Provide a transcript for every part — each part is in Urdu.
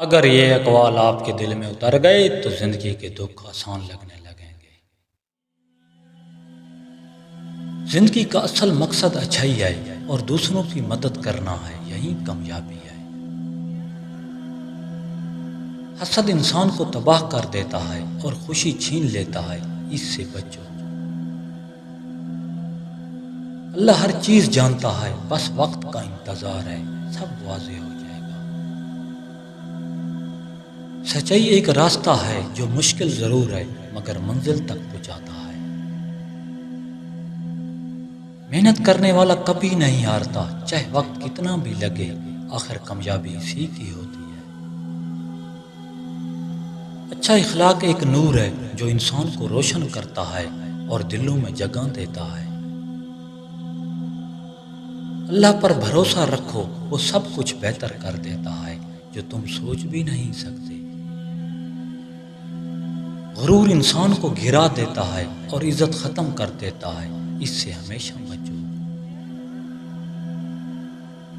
اگر یہ اقوال آپ کے دل میں اتر گئے تو زندگی کے دکھ آسان لگنے لگیں گے۔ زندگی کا اصل مقصد اچھائی ہے اور دوسروں کی مدد کرنا ہے، یہی کامیابی ہے۔ حسد انسان کو تباہ کر دیتا ہے اور خوشی چھین لیتا ہے، اس سے بچو۔ اللہ ہر چیز جانتا ہے، بس وقت کا انتظار ہے، سب واضح ہو جائے گا۔ سچائی ایک راستہ ہے جو مشکل ضرور ہے مگر منزل تک پہنچاتا ہے۔ محنت کرنے والا کبھی نہیں ہارتا، چاہے وقت کتنا بھی لگے، آخر کامیابی اسی کی ہوتی ہے۔ اچھا اخلاق ایک نور ہے جو انسان کو روشن کرتا ہے اور دلوں میں جگہ دیتا ہے۔ اللہ پر بھروسہ رکھو، وہ سب کچھ بہتر کر دیتا ہے جو تم سوچ بھی نہیں سکتے۔ غرور انسان کو گرا دیتا ہے اور عزت ختم کر دیتا ہے، اس سے ہمیشہ بچو۔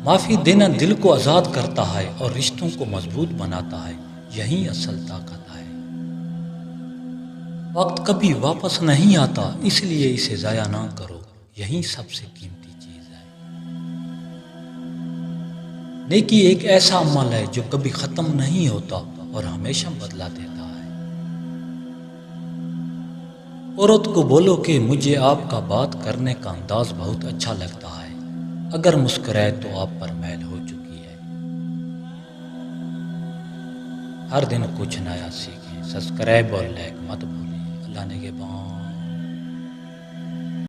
معافی دینا دل کو آزاد کرتا ہے اور رشتوں کو مضبوط بناتا ہے، یہی اصل طاقت ہے۔ وقت کبھی واپس نہیں آتا، اس لیے اسے ضائع نہ کرو، یہی سب سے قیمتی چیز ہے۔ نیکی ایک ایسا عمل ہے جو کبھی ختم نہیں ہوتا اور ہمیشہ بدلہ دیتا ہے۔ عورت کو بولو کہ مجھے آپ کا بات کرنے کا انداز بہت اچھا لگتا ہے، اگر مسکرائے تو آپ پر میل ہو چکی ہے۔ ہر دن کچھ نیا سیکھیں، سبسکرائب اور لائک مت بھولیں۔ اللہ نگہبان۔